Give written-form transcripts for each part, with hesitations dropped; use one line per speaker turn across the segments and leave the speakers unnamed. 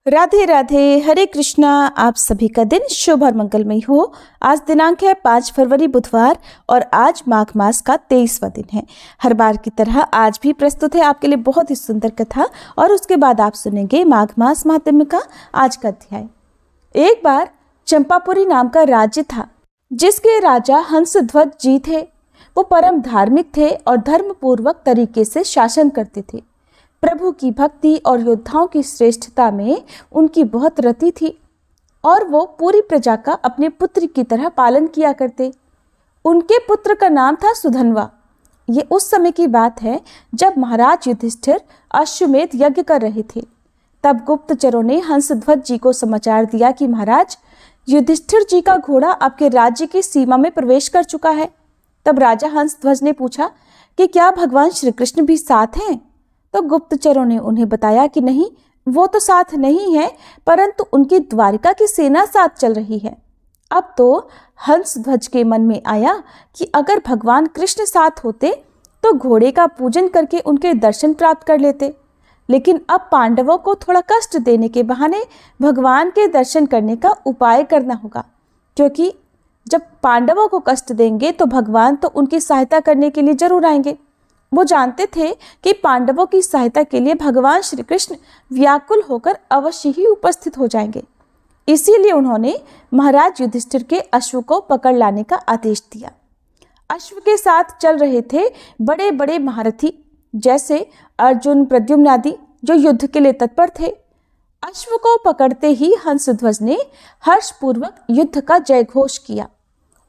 राधे राधे, हरे कृष्णा। आप सभी का दिन शुभ और मंगलमय हो। आज दिनांक है 5 फरवरी बुधवार और आज माघ मास का 23वां दिन है। हर बार की तरह आज भी प्रस्तुत है आपके लिए बहुत ही सुंदर कथा और उसके बाद आप सुनेंगे माघ मास महात्म्य का आज का अध्याय। एक बार चंपापुरी नाम का राज्य था जिसके राजा हंसध्वज जी थे। वो परम धार्मिक थे और धर्मपूर्वक तरीके से शासन करते थे। प्रभु की भक्ति और योद्धाओं की श्रेष्ठता में उनकी बहुत रति थी और वो पूरी प्रजा का अपने पुत्र की तरह पालन किया करते। उनके पुत्र का नाम था सुधन्वा। ये उस समय की बात है जब महाराज युधिष्ठिर अश्वमेध यज्ञ कर रहे थे। तब गुप्तचरों ने हंसध्वज जी को समाचार दिया कि महाराज युधिष्ठिर जी का घोड़ा आपके राज्य की सीमा में प्रवेश कर चुका है। तब राजा हंसध्वज ने पूछा कि क्या भगवान श्री कृष्ण भी साथ हैं? तो गुप्तचरों ने उन्हें बताया कि नहीं, वो तो साथ नहीं है, परंतु उनकी द्वारिका की सेना साथ चल रही है। अब तो हंसध्वज के मन में आया कि अगर भगवान कृष्ण साथ होते तो घोड़े का पूजन करके उनके दर्शन प्राप्त कर लेते, लेकिन अब पांडवों को थोड़ा कष्ट देने के बहाने भगवान के दर्शन करने का उपाय करना होगा, क्योंकि जब पांडवों को कष्ट देंगे तो भगवान तो उनकी सहायता करने के लिए जरूर आएंगे। वो जानते थे कि पांडवों की सहायता के लिए भगवान श्री कृष्ण व्याकुल होकर अवश्य ही उपस्थित हो जाएंगे। इसीलिए उन्होंने महाराज युधिष्ठिर के अश्व को पकड़ लाने का आदेश दिया। अश्व के साथ चल रहे थे बड़े बड़े महारथी जैसे अर्जुन, प्रद्युम्न आदि, जो युद्ध के लिए तत्पर थे। अश्व को पकड़ते ही हंसध्वज ने हर्षपूर्वक युद्ध का जयघोष किया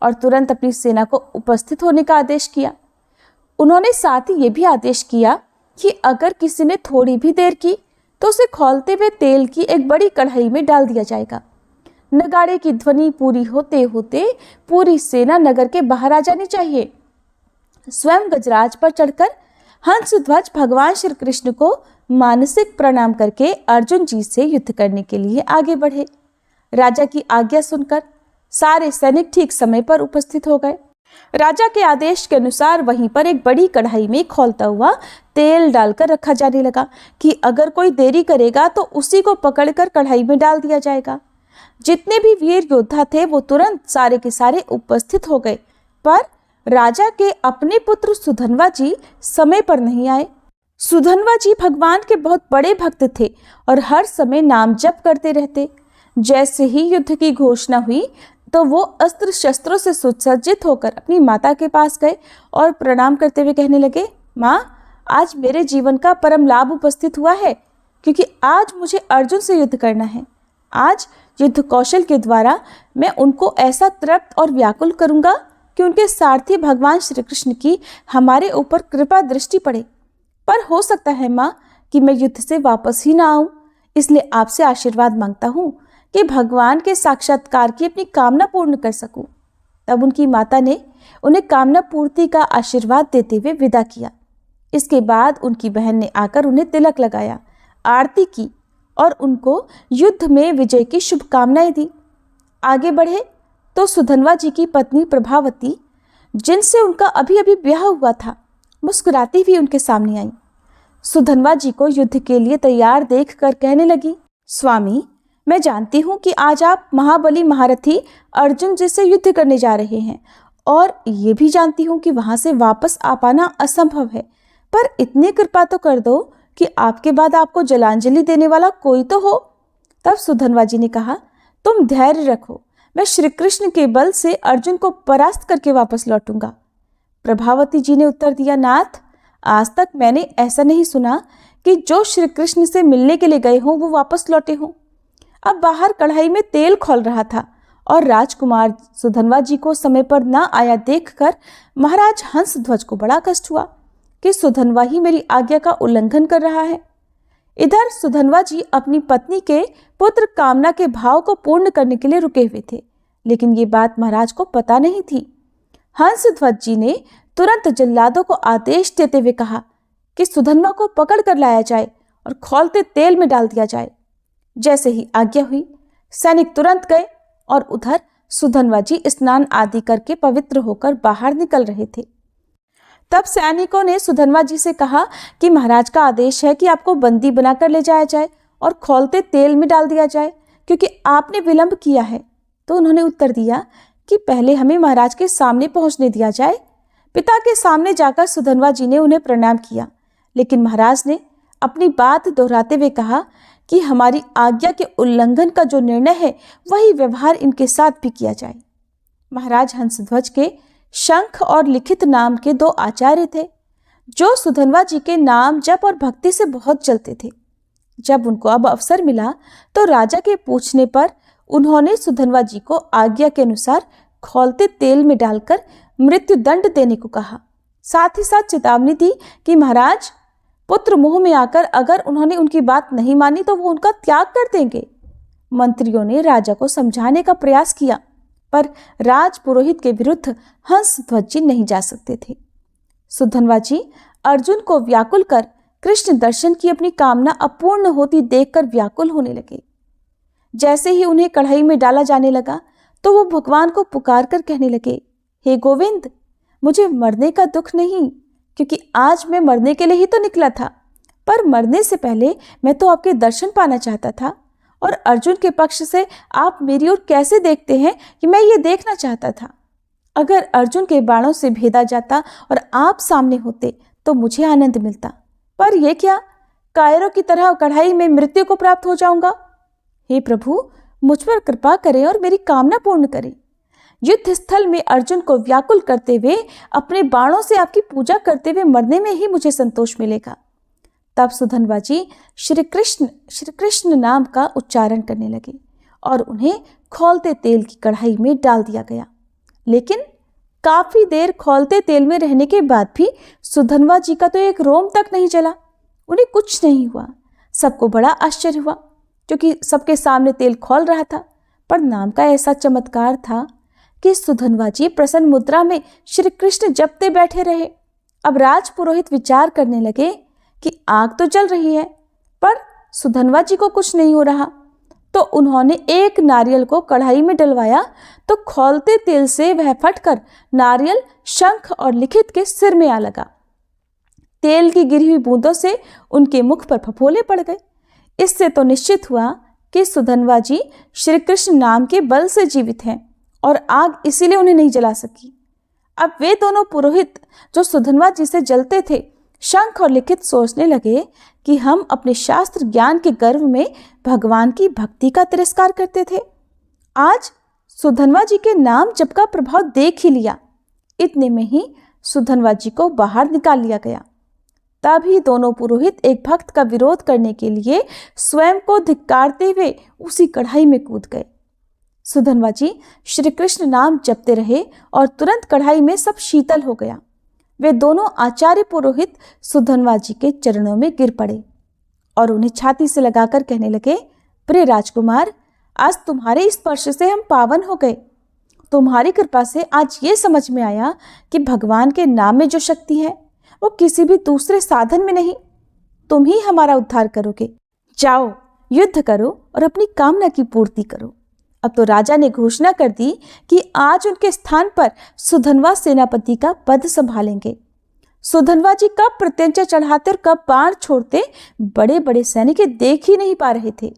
और तुरंत अपनी सेना को उपस्थित होने का आदेश किया। उन्होंने साथ ही ये भी आदेश किया कि अगर किसी ने थोड़ी भी देर की तो उसे खौलते हुए तेल की एक बड़ी कढ़ाई में डाल दिया जाएगा। नगाड़े की ध्वनि पूरी होते होते पूरी सेना नगर के बाहर आ जानी चाहिए। स्वयं गजराज पर चढ़कर हंसध्वज भगवान श्री कृष्ण को मानसिक प्रणाम करके अर्जुन जी से युद्ध करने के लिए आगे बढ़े। राजा की आज्ञा सुनकर सारे सैनिक ठीक समय पर उपस्थित हो गए। राजा के आदेश के अनुसार वहीं पर एक बड़ी कढ़ाई में खौलता हुआ तेल डालकर रखा जाने लगा कि अगर कोई देरी करेगा तो उसी को पकड़कर कढ़ाई में डाल दिया जाएगा। जितने भी वीर योद्धा थे वो तुरंत सारे के सारे उपस्थित हो गए, पर राजा के अपने पुत्र सुधन्वा जी समय पर नहीं आए। सुधन्वा जी भगवान के बहुत बड़े भक्त थे और हर समय नाम जप करते रहते। जैसे ही युद्ध की घोषणा हुई तो वो अस्त्र शस्त्रों से सुसज्जित होकर अपनी माता के पास गए और प्रणाम करते हुए कहने लगे, माँ, आज मेरे जीवन का परम लाभ उपस्थित हुआ है, क्योंकि आज मुझे अर्जुन से युद्ध करना है। आज युद्ध कौशल के द्वारा मैं उनको ऐसा तृप्त और व्याकुल करूंगा कि उनके सारथी भगवान श्री कृष्ण की हमारे ऊपर कृपा दृष्टि पड़े। पर हो सकता है माँ कि मैं युद्ध से वापस ही ना आऊं, इसलिए आपसे आशीर्वाद मांगता हूँ कि भगवान के साक्षात्कार की अपनी कामना पूर्ण कर सकूं। तब उनकी माता ने उन्हें कामना पूर्ति का आशीर्वाद देते हुए विदा किया। इसके बाद उनकी बहन ने आकर उन्हें तिलक लगाया, आरती की और उनको युद्ध में विजय की शुभकामनाएं दी। आगे बढ़े तो सुधन्वा जी की पत्नी प्रभावती, जिनसे उनका अभी अभी ब्याह हुआ था, मुस्कुराती हुई उनके सामने आई। सुधन्वा जी को युद्ध के लिए तैयार देखकर कहने लगी, स्वामी, मैं जानती हूँ कि आज आप महाबली महारथी अर्जुन जी से युद्ध करने जा रहे हैं और ये भी जानती हूँ कि वहाँ से वापस आ पाना असंभव है, पर इतनी कृपा तो कर दो कि आपके बाद आपको जलांजलि देने वाला कोई तो हो। तब सुधन्वा जी ने कहा, तुम धैर्य रखो, मैं श्री कृष्ण के बल से अर्जुन को परास्त करके वापस लौटूंगा। प्रभावती जी ने उत्तर दिया, नाथ, आज तक मैंने ऐसा नहीं सुना कि जो श्री कृष्ण से मिलने के लिए गए हों वो वापस लौटे हों। अब बाहर कढ़ाई में तेल खौल रहा था और राजकुमार सुधन्वा जी को समय पर ना आया देखकर महाराज हंसध्वज को बड़ा कष्ट हुआ कि सुधन्वा ही मेरी आज्ञा का उल्लंघन कर रहा है। इधर सुधन्वा जी अपनी पत्नी के पुत्र कामना के भाव को पूर्ण करने के लिए रुके हुए थे, लेकिन ये बात महाराज को पता नहीं थी। हंसध्वज जी ने तुरंत जल्लादों को आदेश देते हुए कहा कि सुधन्वा को पकड़ कर लाया जाए और खौलते तेल में डाल दिया जाए। जैसे ही आज्ञा हुई, सैनिक तुरंत गए और उधर सुधन्वा जी स्नान आदि करके पवित्र होकर बाहर निकल रहे थे। तब सैनिकों ने सुधन्वा जी से कहा कि महाराज का आदेश है कि आपको बंदी बनाकर ले जाया जाए और खौलते तेल में डाल दिया जाए, क्योंकि आपने विलंब किया है। तो उन्होंने उत्तर दिया कि पहले हमें महाराज के सामने पहुंचने दिया जाए। पिता के सामने जाकर सुधनवा जी ने उन्हें प्रणाम किया, लेकिन महाराज ने अपनी बात दोहराते हुए कहा कि हमारी आज्ञा के उल्लंघन का जो निर्णय है वही व्यवहार इनके साथ भी किया जाए। महाराज हंसध्वज के शंख और लिखित नाम के 2 आचार्य थे, जो सुधनवा जी के नाम जप और भक्ति से बहुत चलते थे। जब उनको अब अवसर मिला तो राजा के पूछने पर उन्होंने सुधनवा जी को आज्ञा के अनुसार खौलते तेल में डालकर मृत्यु दंड देने को कहा। साथ ही साथ चेतावनी दी कि महाराज पुत्र मुंह में आकर अगर उन्होंने उनकी बात नहीं मानी तो वो उनका त्याग कर देंगे। मंत्रियों ने राजा को समझाने का प्रयास किया, पर राज पुरोहित के विरुद्ध हंसध्वज जी नहीं जा सकते थे। सुधनवा जी अर्जुन को व्याकुल कर कृष्ण दर्शन की अपनी कामना अपूर्ण होती देखकर व्याकुल होने लगे। जैसे ही उन्हें कढ़ाई में डाला जाने लगा तो वो भगवान को पुकार कर कहने लगे, हे गोविंद, मुझे मरने का दुख नहीं, क्योंकि आज मैं मरने के लिए ही तो निकला था, पर मरने से पहले मैं तो आपके दर्शन पाना चाहता था। और अर्जुन के पक्ष से आप मेरी ओर कैसे देखते हैं कि मैं ये देखना चाहता था। अगर अर्जुन के बाणों से भेदा जाता और आप सामने होते तो मुझे आनंद मिलता, पर यह क्या, कायरों की तरह कढ़ाई में मृत्यु को प्राप्त हो जाऊंगा। हे प्रभु, मुझ पर कृपा करें और मेरी कामना पूर्ण करें। युद्ध स्थल में अर्जुन को व्याकुल करते हुए अपने बाणों से आपकी पूजा करते हुए मरने में ही मुझे संतोष मिलेगा। तब सुधनवा जी श्री कृष्ण नाम का उच्चारण करने लगे और उन्हें खौलते तेल की कढ़ाई में डाल दिया गया। लेकिन काफी देर खौलते तेल में रहने के बाद भी सुधनवा जी का तो एक रोम तक नहीं जला, उन्हें कुछ नहीं हुआ। सबको बड़ा आश्चर्य हुआ, क्योंकि सबके सामने तेल खौल रहा था। पर नाम का ऐसा चमत्कार था कि सुधनवा जी प्रसन्न मुद्रा में श्री कृष्ण जपते बैठे रहे। अब राज पुरोहित विचार करने लगे कि आग तो जल रही है, पर सुधनवा जी को कुछ नहीं हो रहा। तो उन्होंने एक नारियल को कढ़ाई में डलवाया, तो खौलते तेल से वह फटकर नारियल शंख और लिखित के सिर में आ लगा। तेल की गिरी हुई बूंदों से उनके मुख पर फफोले पड़ गए। इससे तो निश्चित हुआ कि सुधनवा जी श्री कृष्ण नाम के बल से जीवित हैं और आग इसीलिए उन्हें नहीं जला सकी। अब वे दोनों पुरोहित जो सुधनवा जी से जलते थे, शंख और लिखित सोचने लगे कि हम अपने शास्त्र ज्ञान के गर्व में भगवान की भक्ति का तिरस्कार करते थे। आज सुधनवा जी के नाम जप का प्रभाव देख ही लिया। इतने में ही सुधनवा जी को बाहर निकाल लिया गया। तभी दोनों पुरोहित एक भक्त का विरोध करने के लिए स्वयं को धिक्कारते हुए उसी कढ़ाई में कूद गए। सुधनवा जी श्री कृष्ण नाम जपते रहे और तुरंत कढ़ाई में सब शीतल हो गया। वे दोनों आचार्य पुरोहित सुधनवा जी के चरणों में गिर पड़े और उन्हें छाती से लगाकर कहने लगे, प्रिय राजकुमार, आज तुम्हारे स्पर्श से हम पावन हो गए। तुम्हारी कृपा से आज ये समझ में आया कि भगवान के नाम में जो शक्ति है वो किसी भी दूसरे साधन में नहीं। तुम ही हमारा उद्धार करोगे। जाओ, युद्ध करो और अपनी कामना की पूर्ति करो। अब तो राजा ने घोषणा कर दी कि आज उनके स्थान पर सुधनवा सेनापति का पद संभालेंगे। सुधनवा जी कब प्रत्यंचा चढ़ाते और कब बाण छोड़ते बड़े बड़े सैनिक देख ही नहीं पा रहे थे।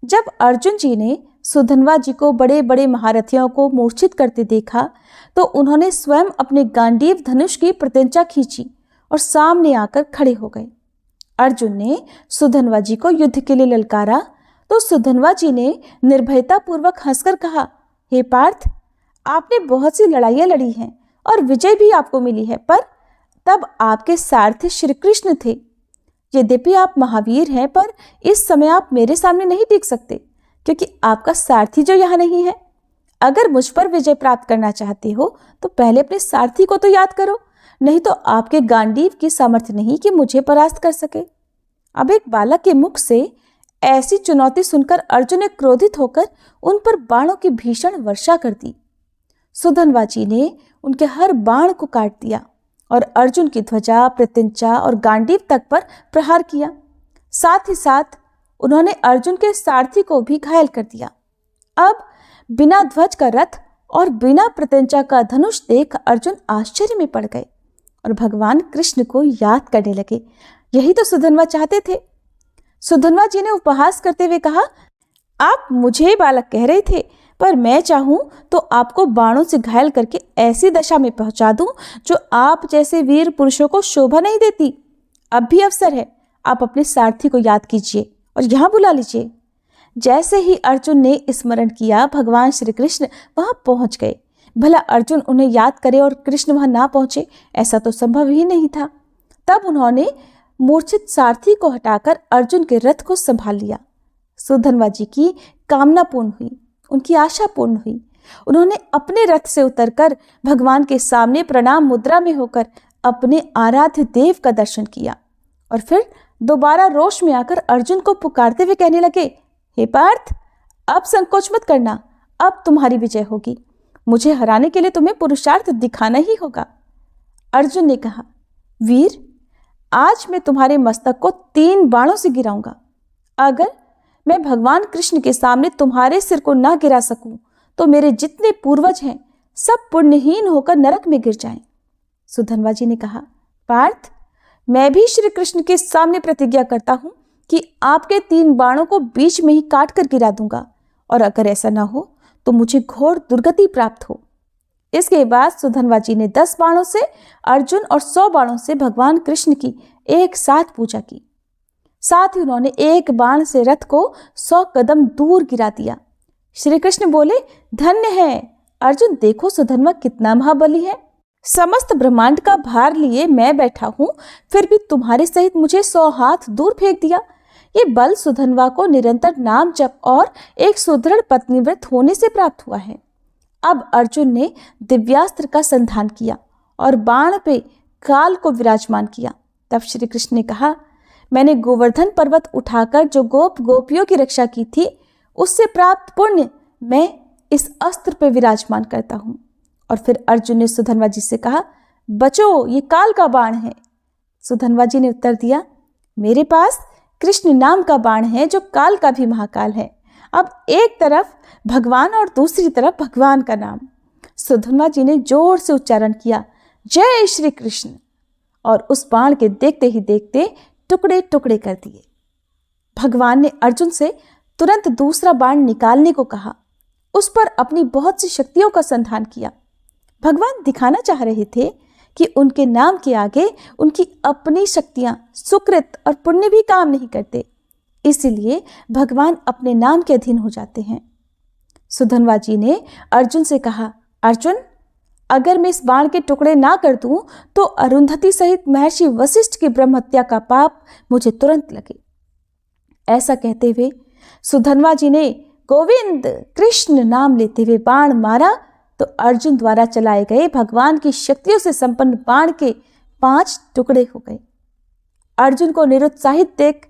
जब अर्जुन जी ने सुधनवा जी को बड़े बड़े महारथियों को मूर्छित करते देखा तो उन्होंने स्वयं अपने गांडीव धनुष की प्रत्यंचा खींची और सामने आकर खड़े हो गए। अर्जुन ने सुधनवा जी को युद्ध के लिए ललकारा तो सुधनवा जी ने निर्भयता पूर्वक हंसकर कहा, हे पार्थ, आपने बहुत सी लड़ाइयां लड़ी हैं और विजय भी आपको मिली है, पर तब आपके सारथी श्री कृष्ण थे। यद्यपि आप महावीर हैं, पर इस समय आप मेरे सामने नहीं टिक सकते, क्योंकि आपका सारथी जो यहाँ नहीं है। अगर मुझ पर विजय प्राप्त करना चाहते हो तो पहले अपने सारथी को तो याद करो, नहीं तो आपके गांडीव की सामर्थ्य नहीं कि मुझे परास्त कर सके। अब एक बालक के मुख से ऐसी चुनौती सुनकर अर्जुन ने क्रोधित होकर उन पर बाणों की भीषण वर्षा कर दी। सुधनवा जी ने उनके हर बाण को काट दिया और अर्जुन की ध्वजा, प्रत्यंचा और गांडीव तक पर प्रहार किया। साथ ही साथ उन्होंने अर्जुन के सारथी को भी घायल कर दिया। अब बिना ध्वज का रथ और बिना प्रत्यंचा का धनुष देख अर्जुन आश्चर्य में पड़ गए और भगवान कृष्ण को याद करने लगे। यही तो सुधनवा चाहते थे। सुधन्वा जी ने उपहास करते हुए कहा, आप मुझे बालक कह रहे थे, पर मैं चाहूं तो आपको बाणों से घायल करके ऐसी दशा में पहुंचा दूं जो आप जैसे वीर पुरुषों को शोभा नहीं देती। अब भी अवसर है, आप अपने सारथी को याद कीजिए और यहाँ बुला लीजिए। जैसे ही अर्जुन ने स्मरण किया, भगवान श्री कृष्ण वहां पहुंच गए। भला अर्जुन उन्हें याद करे और कृष्ण वहां ना पहुंचे, ऐसा तो संभव ही नहीं था। तब उन्होंने मूर्छित सारथी को हटाकर अर्जुन के रथ को संभाल लिया। सुधन्वा जी की कामना पूर्ण हुई, उनकी आशा पूर्ण हुई। उन्होंने अपने रथ से उतरकर भगवान के सामने प्रणाम मुद्रा में होकर अपने आराध्य देव का दर्शन किया और फिर दोबारा रोष में आकर अर्जुन को पुकारते हुए कहने लगे, हे पार्थ, अब संकोच मत करना, अब तुम्हारी विजय होगी। मुझे हराने के लिए तुम्हें पुरुषार्थ दिखाना ही होगा। अर्जुन ने कहा, वीर, आज मैं तुम्हारे मस्तक को 3 बाणों से गिराऊंगा। अगर मैं भगवान कृष्ण के सामने तुम्हारे सिर को ना गिरा सकूं तो मेरे जितने पूर्वज हैं सब पुण्यहीन होकर नरक में गिर जाएं। सुधन्वा जी ने कहा, पार्थ, मैं भी श्री कृष्ण के सामने प्रतिज्ञा करता हूं कि आपके 3 बाणों को बीच में ही काट कर गिरा दूंगा, और अगर ऐसा ना हो तो मुझे घोर दुर्गति प्राप्त हो। इसके बाद सुधन्वा जी ने 10 बाणों से अर्जुन और 100 बाणों से भगवान कृष्ण की एक साथ पूजा की। साथ ही उन्होंने एक बाण से रथ को 100 कदम दूर गिरा दिया। श्री कृष्ण बोले, धन्य है अर्जुन, देखो सुधन्वा कितना महाबली है। समस्त ब्रह्मांड का भार लिए मैं बैठा हूं, फिर भी तुम्हारे सहित मुझे 100 हाथ दूर फेंक दिया। ये बल सुधन्वा को निरंतर नाम जप और एक सुदृढ़ पत्नीव्रत होने से प्राप्त हुआ है। अब अर्जुन ने दिव्यास्त्र का संधान किया और बाण पे काल को विराजमान किया। तब श्री कृष्ण ने कहा, मैंने गोवर्धन पर्वत उठाकर जो गोपियों की रक्षा की थी, उससे प्राप्त पुण्य मैं इस अस्त्र पे विराजमान करता हूं। और फिर अर्जुन ने सुधन्वा जी से कहा, बचो, ये काल का बाण है। सुधन्वा जी ने उत्तर दिया, मेरे पास कृष्ण नाम का बाण है जो काल का भी महाकाल है। अब एक तरफ भगवान और दूसरी तरफ भगवान का नाम। सुधन्वा जी ने जोर से उच्चारण किया, जय श्री कृष्ण, और उस बाण के देखते ही देखते टुकड़े टुकड़े कर दिए। भगवान ने अर्जुन से तुरंत दूसरा बाण निकालने को कहा। उस पर अपनी बहुत सी शक्तियों का संधान किया। भगवान दिखाना चाह रहे थे कि उनके नाम के आगे उनकी अपनी शक्तियां, सुकृत और पुण्य भी काम नहीं करते। इसीलिए भगवान अपने नाम के अधीन हो जाते हैं। सुधन्वा जी ने अर्जुन से कहा, अर्जुन, अगर मैं इस बाण के टुकड़े ना कर दूं तो अरुंधति सहित महर्षि वशिष्ठ की ब्रह्म हत्या का पाप मुझे तुरंत लगे। ऐसा कहते हुए सुधन्वा जी ने गोविंद कृष्ण नाम लेते हुए बाण मारा तो अर्जुन द्वारा चलाए गए भगवान की शक्तियों से संपन्न बाण के 5 टुकड़े हो गए। अर्जुन को निरुत्साहित देख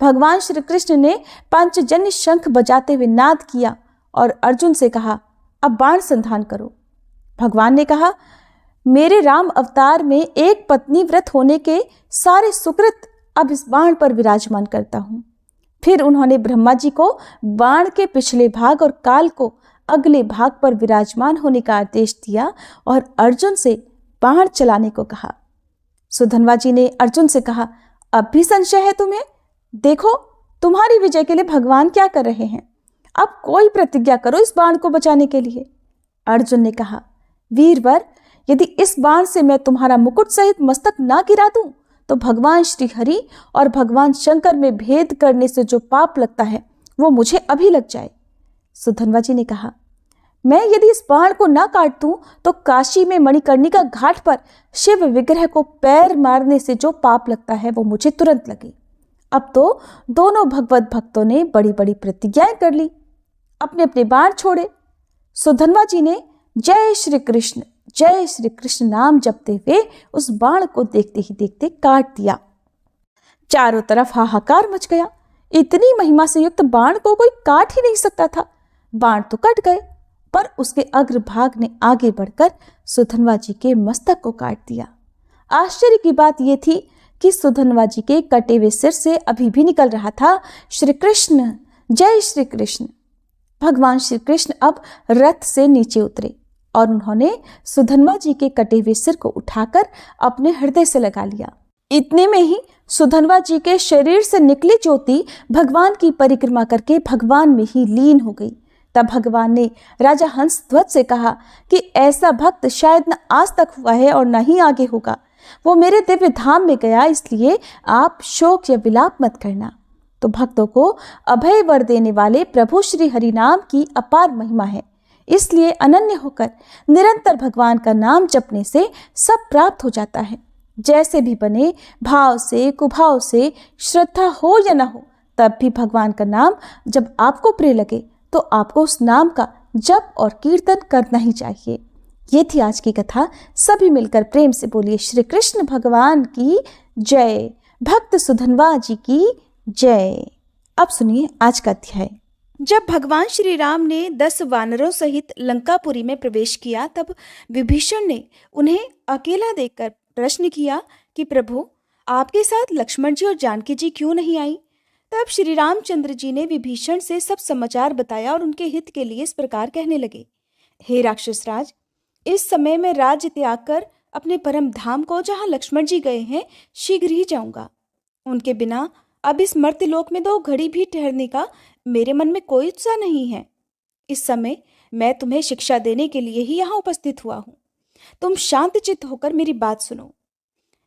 भगवान श्री कृष्ण ने पंचजन्य शंख बजाते हुए नाद किया और अर्जुन से कहा, अब बाण संधान करो। भगवान ने कहा, मेरे राम अवतार में एक पत्नी व्रत होने के सारे सुकृत अब इस बाण पर विराजमान करता हूं। फिर उन्होंने ब्रह्मा जी को बाण के पिछले भाग और काल को अगले भाग पर विराजमान होने का आदेश दिया और अर्जुन से बाण चलाने को कहा। सुधन्वा जी ने अर्जुन से कहा, अब भी संशय है तुम्हें? देखो, तुम्हारी विजय के लिए भगवान क्या कर रहे हैं। अब कोई प्रतिज्ञा करो इस बाण को बचाने के लिए। अर्जुन ने कहा, वीरवर, यदि इस बाण से मैं तुम्हारा मुकुट सहित मस्तक ना गिरा दूं तो भगवान श्री हरि और भगवान शंकर में भेद करने से जो पाप लगता है वो मुझे अभी लग जाए। सुधन्वा जी ने कहा, मैं यदि इस बाण को ना काट दूं तो काशी में मणिकर्णिका घाट पर शिव विग्रह को पैर मारने से जो पाप लगता है वो मुझे तुरंत लगे। अब तो दोनों भगवत भक्तों ने बड़ी बड़ी प्रतिज्ञाएं कर ली, अपने अपने बाण छोड़े। सुधन्वा जी ने जय श्री कृष्ण नाम जपते हुए उस बाण को देखते ही देखते काट दिया। चारों तरफ हाहाकार मच गया। इतनी महिमा से युक्त बाण को कोई काट ही नहीं सकता था। बाण तो कट गए, पर उसके अग्रभाग ने आगे बढ़कर सुधन्वा जी के मस्तक को काट दिया। आश्चर्य की बात यह थी कि सुधन्वा जी के कटे हुए सिर से अभी भी निकल रहा था, श्री कृष्ण, जय श्री कृष्ण। भगवान श्री कृष्ण अब रथ से नीचे उतरे और उन्होंने सुधन्वा जी के कटे हुए सिर को उठाकर अपने हृदय से लगा लिया। इतने में ही सुधनवा जी के शरीर से निकली ज्योति भगवान की परिक्रमा करके भगवान में ही लीन हो गई। तब भगवान ने राजा हंसध्वज से कहा कि ऐसा भक्त शायद न आज तक हुआ है और न ही आगे होगा। वो मेरे दिव्य धाम में गया, इसलिए आप शोक या विलाप मत करना। तो भक्तों को अभय वर देने वाले प्रभु श्री हरिनाम की अपार महिमा है, इसलिए अनन्य होकर निरंतर भगवान का नाम जपने से सब प्राप्त हो जाता है। जैसे भी बने, भाव से कुभाव से, श्रद्धा हो या ना हो, तब भी भगवान का नाम जब आपको प्रिय लगे तो आपको उस नाम का जप और कीर्तन करना ही चाहिए। ये थी आज की कथा। सभी मिलकर प्रेम से बोलिए श्री कृष्ण भगवान की जय, भक्त सुधनवा जी की जय। अब सुनिए आज का अध्याय। जब भगवान श्री राम ने 10 वानरों सहित लंकापुरी में प्रवेश किया, तब विभीषण ने उन्हें अकेला देखकर प्रश्न किया कि प्रभु, आपके साथ लक्ष्मण जी और जानकी जी क्यों नहीं आई? तब श्री रामचंद्र जी ने विभीषण से सब समाचार बताया और उनके हित के लिए इस प्रकार कहने लगे। हे राक्षस राज, इस समय मैं राज्य त्याग कर अपने परम धाम को, जहाँ लक्ष्मण जी गए हैं, शीघ्र ही जाऊंगा। उनके बिना अब इस मर्त्यलोक में 2 घड़ी भी ठहरने का मेरे मन में कोई उत्साह नहीं है। इस समय मैं तुम्हें शिक्षा देने के लिए ही यहाँ उपस्थित हुआ हूँ। तुम शांतचित्त होकर मेरी बात सुनो।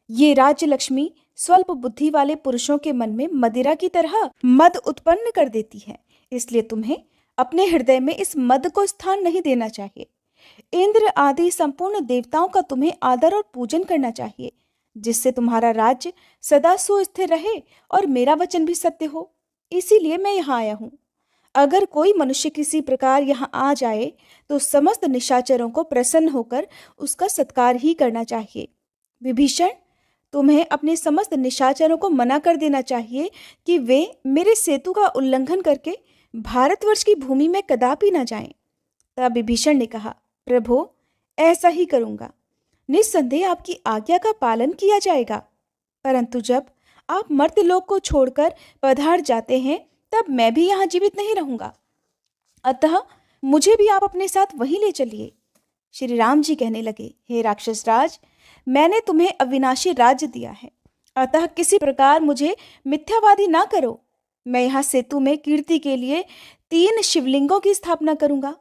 ये राज्य लक्ष्मी स्वल्प बुद्धि वाले पुरुषों के मन में मदिरा की तरह मद उत्पन्न कर देती है, इसलिए तुम्हें अपने हृदय में इस मद को स्थान नहीं देना चाहिए। इंद्र आदि संपूर्ण देवताओं का तुम्हें आदर और पूजन करना चाहिए, जिससे तुम्हारा राज्य सदा सुस्थिर रहे और मेरा वचन भी सत्य हो। इसीलिए मैं यहाँ आया हूँ। अगर कोई मनुष्य किसी प्रकार यहाँ आ जाए तो समस्त निशाचरों को प्रसन्न होकर उसका सत्कार ही करना चाहिए। विभीषण, तुम्हें अपने समस्त निशाचरों को मना कर देना चाहिए कि वे मेरे सेतु का उल्लंघन करके भारतवर्ष की भूमि में कदापि न जाएं। तब विभीषण ने कहा, प्रभु, ऐसा ही करूंगा। निस्संदेह आपकी आज्ञा का पालन किया जाएगा, परंतु जब आप मर्त्यलोक को छोड़कर पधार जाते हैं, तब मैं भी यहाँ जीवित नहीं रहूंगा। अतः मुझे भी आप अपने साथ वहीं ले चलिए। श्री राम जी कहने लगे, हे राक्षस राज, मैंने तुम्हें अविनाशी राज्य दिया है, अतः किसी प्रकार मुझे मिथ्यावादी ना करो। मैं यहाँ सेतु में कीर्ति के लिए 3 शिवलिंगों की स्थापना करूंगा।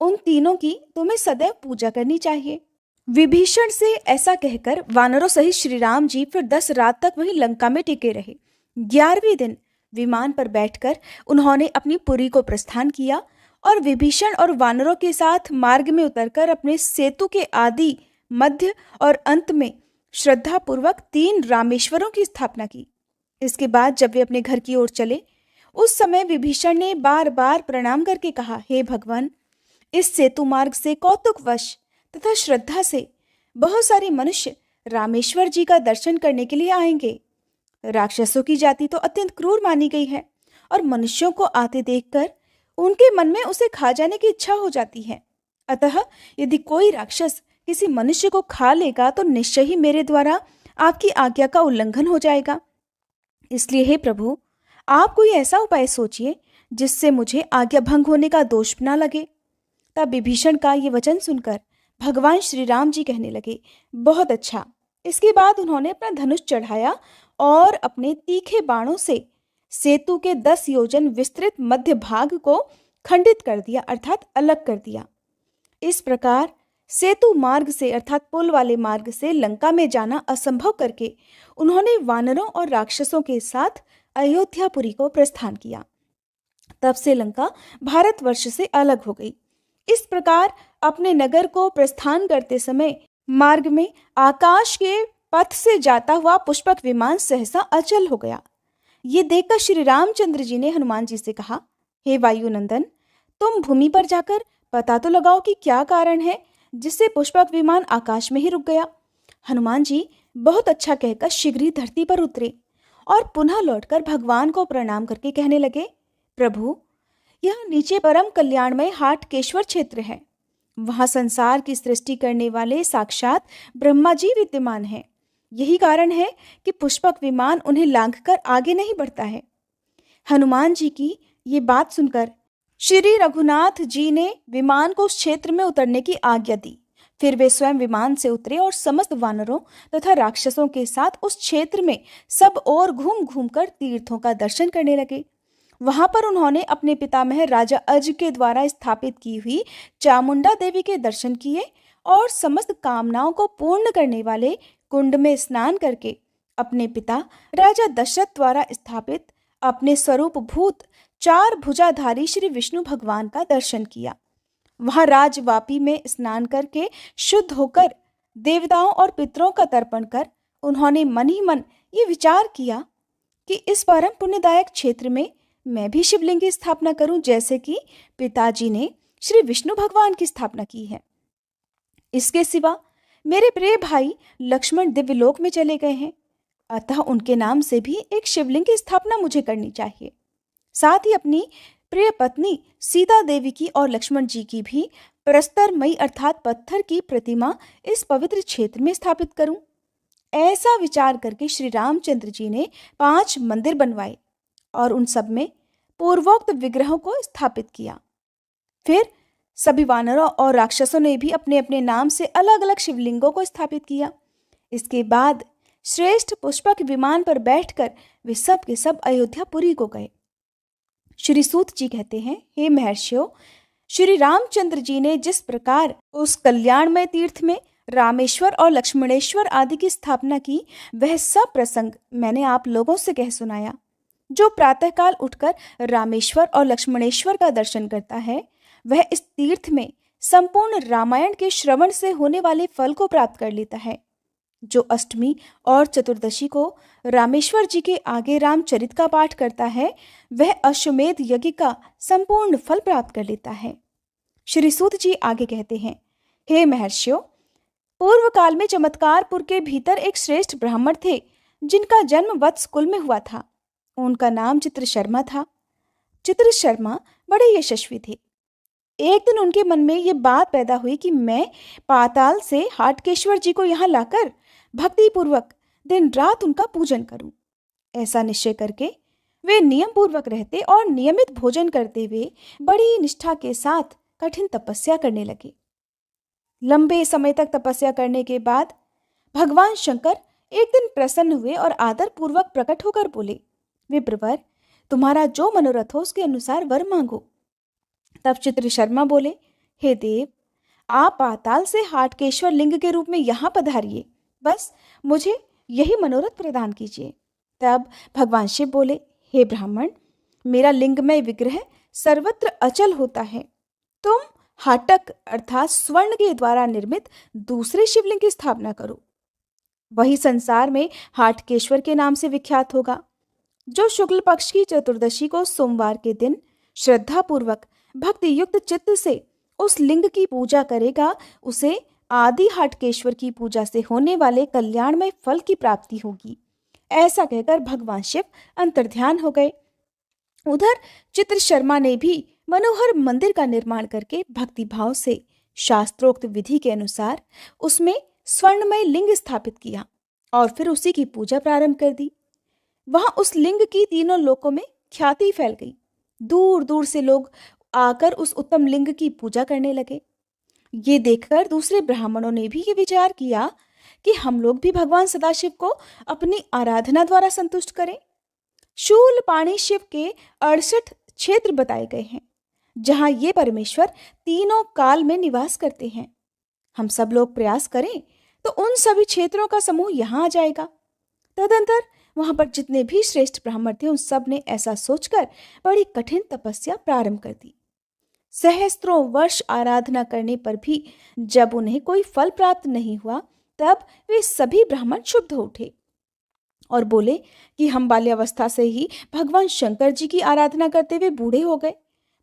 उन तीनों की तुम्हें सदैव पूजा करनी चाहिए। विभीषण से ऐसा कहकर वानरों सहित श्री राम जी फिर 10 रात तक वहीं लंका में टिके रहे। 11वें दिन विमान पर बैठकर उन्होंने अपनी पुरी को प्रस्थान किया और विभीषण और वानरों के साथ मार्ग में उतरकर अपने सेतु के आदि, मध्य और अंत में श्रद्धा पूर्वक 3 रामेश्वरों की स्थापना की। इसके बाद जब वे अपने घर की ओर चले, उस समय विभीषण ने बार बार प्रणाम करके कहा, हे भगवान, इस सेतु मार्ग से कौतुकवश तथा श्रद्धा से बहुत सारे मनुष्य रामेश्वर जी का दर्शन करने के लिए आएंगे। राक्षसों की जाति तो अत्यंत क्रूर मानी गई है और मनुष्यों को आते देखकर उनके मन में उसे खा जाने की इच्छा हो जाती है। अतः यदि कोई राक्षस किसी मनुष्य को खा लेगा तो निश्चय ही मेरे द्वारा आपकी आज्ञा का उल्लंघन हो जाएगा। इसलिए हे प्रभु, आप कोई ऐसा उपाय सोचिए जिससे मुझे आज्ञा भंग होने का दोष न लगे। तब विभीषण का ये वचन सुनकर भगवान श्री राम जी कहने लगे, बहुत अच्छा। इसके बाद उन्होंने अपना धनुष चढ़ाया और अपने तीखे बाणों से सेतु के 10 योजन विस्तृत मध्य भाग को खंडित कर दिया, अर्थात अलग कर दिया। इस प्रकार सेतु मार्ग से, अर्थात पुल वाले मार्ग से लंका में जाना असंभव करके उन्होंने वानरों और राक्षसों के साथ अयोध्यापुरी को प्रस्थान किया। तब से लंका भारतवर्ष से अलग हो गई। इस प्रकार अपने नगर को प्रस्थान करते समय मार्ग में आकाश के पथ से जाता हुआ पुष्पक विमान सहसा अचल हो गया। ये देखकर श्री रामचंद्र जी ने हनुमान जी से कहा, हे वायुनंदन, तुम भूमि पर जाकर पता तो लगाओ कि क्या कारण है जिससे पुष्पक विमान आकाश में ही रुक गया। हनुमान जी बहुत अच्छा कहकर शीघ्र ही धरती पर उतरे और पुनः लौटकर भगवान को प्रणाम करके कहने लगे, प्रभु, यह नीचे परम कल्याणमय हाटकेश्वर क्षेत्र है। वहां संसार की सृष्टि करने वाले साक्षात ब्रह्मा जी विद्यमान हैं। यही कारण है कि पुष्पक विमान उन्हें लांघकर आगे नहीं बढ़ता है। हनुमान जी की ये बात सुनकर श्री रघुनाथ जी ने विमान को उस क्षेत्र में उतरने की आज्ञा दी। फिर वे स्वयं विमान से उतरे और समस्त वानरों तथा राक्षसों के साथ उस क्षेत्र में सब ओर घूम घूम कर तीर्थों का दर्शन करने लगे। वहां पर उन्होंने अपने पितामह राजा अज के द्वारा स्थापित की हुई चामुंडा देवी के दर्शन किए और समस्त कामनाओं को पूर्ण करने वाले कुंड में स्नान करके अपने पिता राजा दशरथ द्वारा स्थापित अपने स्वरूप भूत 4 भुजाधारी श्री विष्णु भगवान का दर्शन किया। वहां राजवापी में स्नान करके शुद्ध होकर देवताओं और पितरों का तर्पण कर उन्होंने मन ही मन ये विचार किया कि इस परम पुण्यदायक क्षेत्र में मैं भी शिवलिंग की स्थापना करूं, जैसे कि पिताजी ने श्री विष्णु भगवान की स्थापना की है। इसके सिवा मेरे प्रिय भाई लक्ष्मण दिव्यलोक में चले गए हैं, अतः उनके नाम से भी एक शिवलिंग की स्थापना मुझे करनी चाहिए। साथ ही अपनी प्रिय पत्नी सीता देवी की और लक्ष्मण जी की भी प्रस्तरमयी अर्थात पत्थर की प्रतिमा इस पवित्र क्षेत्र में स्थापित करूं। ऐसा विचार करके श्री रामचंद्र जी ने 5 मंदिर बनवाए और उन सब में पूर्वोक्त विग्रहों को स्थापित किया। फिर सभी वानरों और राक्षसों ने भी अपने अपने नाम से अलग अलग शिवलिंगों को स्थापित किया। इसके बाद श्रेष्ठ पुष्पक विमान पर बैठकर वे सब के सब अयोध्यापुरी को गए। श्री सूत जी कहते हैं, हे महर्षियों, श्री रामचंद्र जी ने जिस प्रकार उस कल्याणमय तीर्थ में रामेश्वर और लक्ष्मणेश्वर आदि की स्थापना की, वह सब प्रसंग मैंने आप लोगों से कह सुनाया। जो प्रातःकाल उठकर रामेश्वर और लक्ष्मणेश्वर का दर्शन करता है, वह इस तीर्थ में संपूर्ण रामायण के श्रवण से होने वाले फल को प्राप्त कर लेता है। जो अष्टमी और चतुर्दशी को रामेश्वर जी के आगे रामचरित का पाठ करता है, वह अश्वमेध यज्ञ का संपूर्ण फल प्राप्त कर लेता है। श्री सूत जी आगे कहते हैं, हे महर्षियों, पूर्व काल में चमत्कारपुर के भीतर एक श्रेष्ठ ब्राह्मण थे, जिनका जन्म वत्स कुल में हुआ था। उनका नाम चित्र शर्मा था। चित्र शर्मा बड़े यशस्वी थे। एक दिन उनके मन में ये बात पैदा हुई कि मैं पाताल से हाटकेश्वर जी को यहाँ लाकर भक्ति पूर्वक दिन रात उनका पूजन करूं। ऐसा निश्चय करके वे नियम पूर्वक रहते और नियमित भोजन करते हुए बड़ी निष्ठा के साथ कठिन तपस्या करने लगे। लंबे समय तक तपस्या करने के बाद भगवान शंकर एक दिन प्रसन्न हुए और आदर पूर्वक प्रकट होकर बोले, विप्रवर, तुम्हारा जो मनोरथ हो उसके अनुसार वर मांगो। तब चित्र शर्मा बोले, हे देव, आप पाताल से हाटकेश्वर लिंग के रूप में यहाँ पधारिए, बस मुझे यही मनोरथ प्रदान कीजिए। तब भगवान शिव बोले, हे ब्राह्मण, मेरा लिंगमय विग्रह सर्वत्र अचल होता है। तुम हाटक अर्थात स्वर्ण के द्वारा निर्मित दूसरे शिवलिंग की स्थापना करो, वही संसार में हाटकेश्वर के नाम से विख्यात होगा। जो शुक्ल पक्ष की चतुर्दशी को सोमवार के दिन श्रद्धा पूर्वक भक्ति युक्त चित्त से उस लिंग की पूजा करेगा, उसे आदि हाटकेश्वर की पूजा से होने वाले कल्याणमय फल की प्राप्ति होगी। ऐसा कहकर भगवान शिव अंतर्ध्यान हो गए। उधर चित्र शर्मा ने भी मनोहर मंदिर का निर्माण करके भक्ति भाव से शास्त्रोक्त विधि के अनुसार उसमें स्वर्णमय लिंग स्थापित किया और फिर उसी की पूजा प्रारंभ कर दी। वहां उस लिंग की तीनों लोकों में ख्याति फैल गई। दूर दूर से लोग आकर उस उत्तम लिंग की पूजा करने लगे। ये देखकर दूसरे ब्राह्मणों ने भी ये विचार किया कि हम लोग भी भगवान सदाशिव को अपनी आराधना द्वारा संतुष्ट करें। शूलपाणी शिव के 68 क्षेत्र बताए गए हैं, जहां ये परमेश्वर तीनों काल में निवास करते हैं। हम सब लोग प्रयास करें तो उन सभी क्षेत्रों का समूह यहाँ आ जाएगा। तदंतर वहां पर जितने भी श्रेष्ठ ब्राह्मण थे, उन सब ने ऐसा सोचकर बड़ी कठिन तपस्या प्रारंभ कर दी। सहस्त्रों वर्ष आराधना करने पर भी जब उन्हें कोई फल प्राप्त नहीं हुआ, तब वे सभी ब्राह्मण क्षुब्ध हो उठे और बोले कि हम बाल्यावस्था से ही भगवान शंकर जी की आराधना करते हुए बूढ़े हो गए,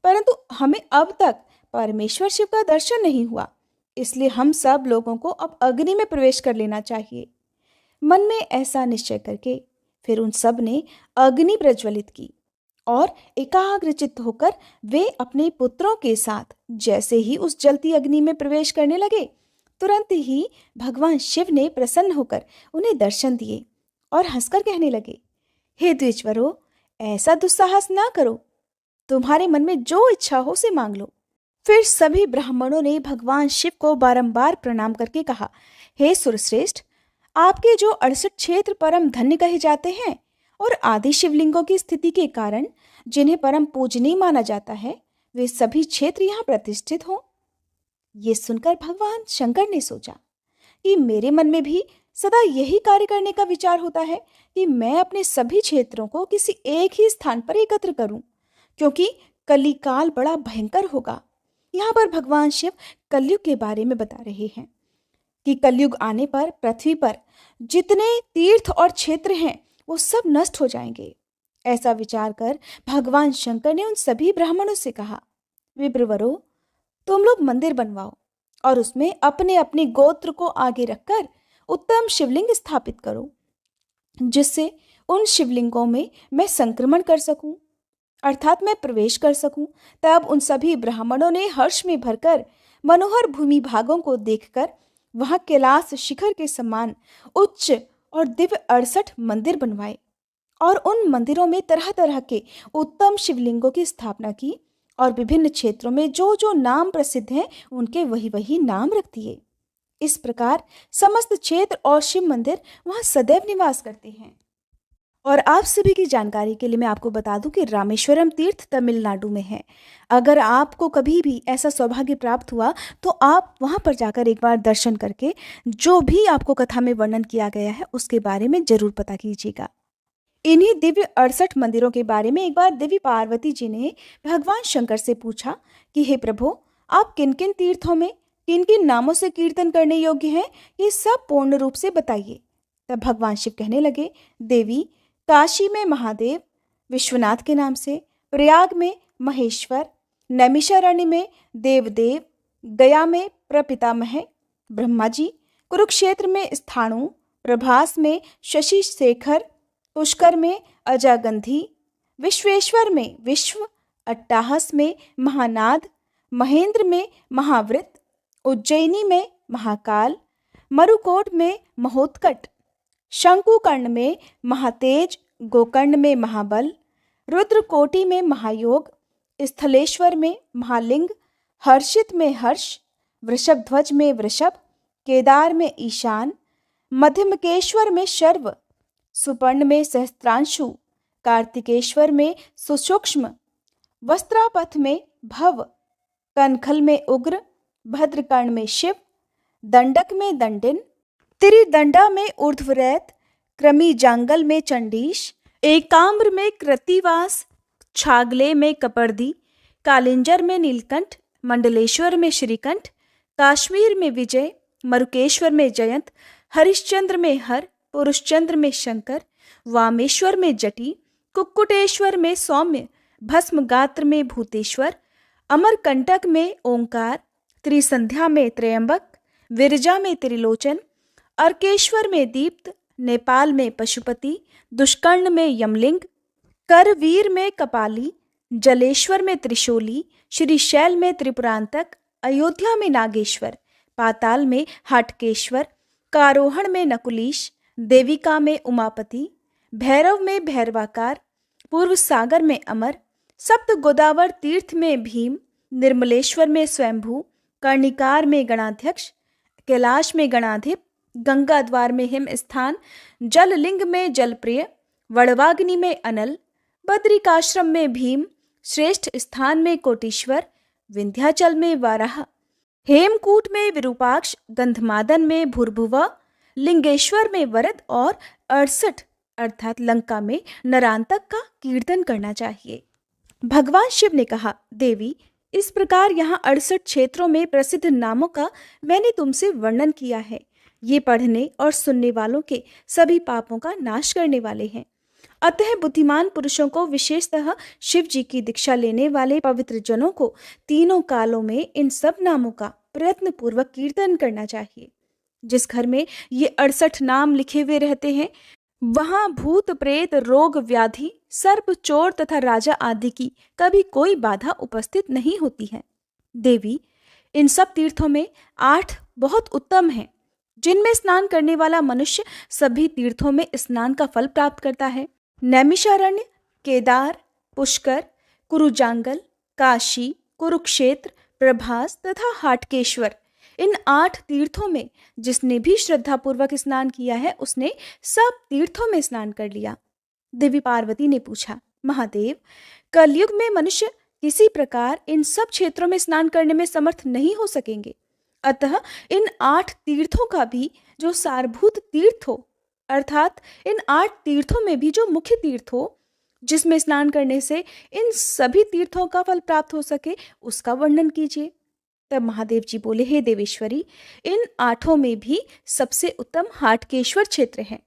परंतु हमें अब तक परमेश्वर शिव का दर्शन नहीं हुआ, इसलिए हम सब लोगों को अब अग्नि में प्रवेश कर लेना चाहिए। मन में ऐसा निश्चय करके फिर उन सब ने अग्नि प्रज्वलित की और एकाग्रचित्त होकर वे अपने पुत्रों के साथ जैसे ही उस जलती अग्नि में प्रवेश करने लगे, तुरंत ही भगवान शिव ने प्रसन्न होकर उन्हें दर्शन दिए और हंसकर कहने लगे, हे द्विजवरों, ऐसा दुस्साहस ना करो, तुम्हारे मन में जो इच्छा हो उसे मांग लो। फिर सभी ब्राह्मणों ने भगवान शिव को बारंबार प्रणाम करके कहा, हे सुरश्रेष्ठ, आपके जो 68 क्षेत्र परम धन्य कहे जाते हैं और आदि शिवलिंगों की स्थिति के कारण जिन्हें परम पूजनीय माना जाता है, वे सभी क्षेत्र यहाँ प्रतिष्ठित हों। ये सुनकर भगवान शंकर ने सोचा कि मेरे मन में भी सदा यही कार्य करने का विचार होता है कि मैं अपने सभी क्षेत्रों को किसी एक ही स्थान पर एकत्र करूं, क्योंकि कलिकाल बड़ा भयंकर होगा। यहाँ पर भगवान शिव कलयुग के बारे में बता रहे हैं कि कलयुग आने पर पृथ्वी पर जितने तीर्थ और क्षेत्र हैं वो सब नष्ट हो जाएंगे। ऐसा विचार कर भगवान शंकर ने उन सभी ब्राह्मणों से कहा, विप्रवरों, तुम लोग मंदिर बनवाओ और उसमें अपने अपने गोत्र को आगे रखकर उत्तम शिवलिंग स्थापित करो, जिससे उन शिवलिंगों में मैं संक्रमण कर सकूं, अर्थात मैं प्रवेश कर सकूं। तब उन सभी ब्राह्मणों ने हर्ष में भरकर मनोहर भूमि भागों को देखकर वहां कैलाश शिखर के समान उच्च और दिव्य 68 मंदिर बनवाए और उन मंदिरों में तरह तरह के उत्तम शिवलिंगों की स्थापना की और विभिन्न क्षेत्रों में जो जो नाम प्रसिद्ध हैं उनके वही वही नाम रख दिए। इस प्रकार समस्त क्षेत्र और शिव मंदिर वहां सदैव निवास करते हैं। और आप सभी की जानकारी के लिए मैं आपको बता दूं कि रामेश्वरम तीर्थ तमिलनाडु में है। अगर आपको कभी भी ऐसा सौभाग्य प्राप्त हुआ तो आप वहां पर जाकर एक बार दर्शन करके जो भी आपको कथा में वर्णन किया गया है उसके बारे में जरूर पता कीजिएगा। इन्हीं दिव्य 68 मंदिरों के बारे में एक बार देवी पार्वती जी ने भगवान शंकर से पूछा कि हे प्रभु, आप किन किन तीर्थों में किन किन नामों से कीर्तन करने योग्य हैं, ये सब पूर्ण रूप से बताइए। तब भगवान शिव कहने लगे, देवी, काशी में महादेव विश्वनाथ के नाम से, प्रयाग में महेश्वर, नैमिषारण्य में देवदेव, गया में प्रपितामह ब्रह्मा जी, कुरुक्षेत्र में स्थाणु, प्रभास में शशि शेखर, पुष्कर में अजागंधी, विश्वेश्वर में विश्व, अट्टाहस में महानाद, महेंद्र में महावृत, उज्जैनी में महाकाल, मरुकोट में महोत्कट, शंकुकर्ण में महातेज, गोकर्ण में महाबल, रुद्रकोटि में महायोग, स्थलेश्वर में महालिंग, हर्षित में हर्ष, वृषभध्वज में वृषभ, केदार में ईशान, मध्यमकेश्वर में शर्व, सुपर्ण में सहस्त्रांशु, कार्तिकेश्वर में सुसूक्ष्म, वस्त्रापथ में भव, कनखल में उग्र, भद्रकर्ण में शिव, दंडक में दंडिन, त्रिदंडा में ऊर्ध्वरैत, क्रमी जांगल में चंडीश, एकाम्र में कृतिवास, छागले में कपर्दी, कालिंजर में नीलकंठ, मंडलेश्वर में श्रीकंठ, काश्मीर में विजय, मरुकेश्वर में जयंत, हरिश्चंद्र में हर, पुरुषचंद्र में शंकर, वामेश्वर में जटी, कुक्कुटेश्वर में सौम्य, भस्मगात्र में भूतेश्वर, अमरकंटक में ओंकार, त्रिसंध्या में त्रयंबक, विरजा में त्रिलोचन, अर्केश्वर में दीप्त, नेपाल में पशुपति, दुष्कर्ण में यमलिंग, करवीर में कपाली, जलेश्वर में त्रिशूली, श्रीशैल में त्रिपुरांतक, अयोध्या में नागेश्वर, पाताल में हाटकेश्वर, कारोहण में नकुलीश, देविका में उमापति, भैरव में भैरवाकार, पूर्व सागर में अमर, सप्त गोदावर तीर्थ में भीम, निर्मलेश्वर में स्वयंभू, कर्णिकार में गणाध्यक्ष, कैलाश में गणाधिप, गंगा द्वार में हिम स्थान, जललिंग में जलप्रिय, वड़वाग्नि में अनल, बद्रिकाश्रम में भीम, श्रेष्ठ स्थान में कोटीश्वर, विंध्याचल में वाराह, हेमकूट में विरूपाक्ष, गंधमादन में भूर्भुवा, लिंगेश्वर में वरद और 68 अर्थात लंका में नरांतक का कीर्तन करना चाहिए। भगवान शिव ने कहा, देवी, इस प्रकार यहाँ 68 क्षेत्रों में प्रसिद्ध नामों का मैंने तुमसे वर्णन किया है। ये पढ़ने और सुनने वालों के सभी पापों का नाश करने वाले हैं। अतः बुद्धिमान पुरुषों को, विशेषतः शिव जी की दीक्षा लेने वाले पवित्र जनों को तीनों कालों में इन सब नामों का प्रयत्न पूर्वक कीर्तन करना चाहिए। जिस घर में ये 68 नाम लिखे हुए रहते हैं वहां भूत प्रेत, रोग व्याधि, सर्प, चोर तथा राजा आदि की कभी कोई बाधा उपस्थित नहीं होती है। देवी, इन सब तीर्थों में 8 बहुत उत्तम हैं, जिनमें स्नान करने वाला मनुष्य सभी तीर्थों में स्नान का फल प्राप्त करता है। नैमिषारण्य, केदार, पुष्कर, कुरुजांगल, काशी, कुरुक्षेत्र, प्रभास तथा हाटकेश्वर, इन 8 तीर्थों में जिसने भी श्रद्धापूर्वक स्नान किया है उसने सब तीर्थों में स्नान कर लिया। देवी पार्वती ने पूछा, महादेव, कलयुग में मनुष्य किसी प्रकार इन सब क्षेत्रों में स्नान करने में समर्थ नहीं हो सकेंगे, अतः इन 8 तीर्थों का भी जो सारभूत तीर्थ हो, अर्थात इन 8 तीर्थों में भी जो मुख्य तीर्थ हो जिसमें स्नान करने से इन सभी तीर्थों का फल प्राप्त हो सके, उसका वर्णन कीजिए। तब महादेव जी बोले, हे देवेश्वरी, इन 8 में भी सबसे उत्तम हाटकेश्वर क्षेत्र है,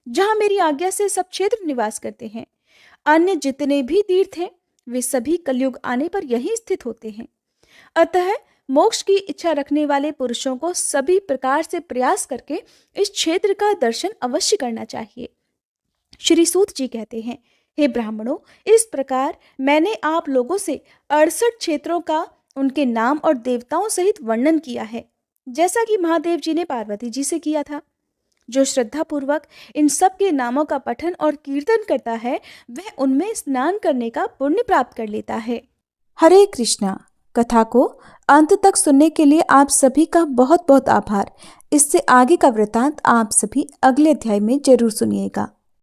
जहां मेरी आज्ञा से सब क्षेत्र निवास करते हैं। अन्य जितने भी तीर्थ हैं वे सभी कलयुग आने पर यहीं स्थित होते हैं। अतः मोक्ष की इच्छा रखने वाले पुरुषों को सभी प्रकार से प्रयास करके इस क्षेत्र का दर्शन अवश्य करना चाहिए। श्री सूत जी कहते हैं, हे ब्राह्मणों, इस प्रकार मैंने आप लोगों से 68 क्षेत्रों का उनके नाम और देवताओं सहित वर्णन किया है, जैसा कि महादेव जी ने पार्वती जी से किया था। जो श्रद्धा पूर्वक इन सब के नामों का पठन और कीर्तन करता है वह उनमें स्नान करने का पुण्य प्राप्त कर लेता है। हरे कृष्णा। कथा को अंत तक सुनने के लिए आप सभी का बहुत बहुत आभार। इससे आगे का वृतांत आप सभी अगले अध्याय में जरूर सुनिएगा।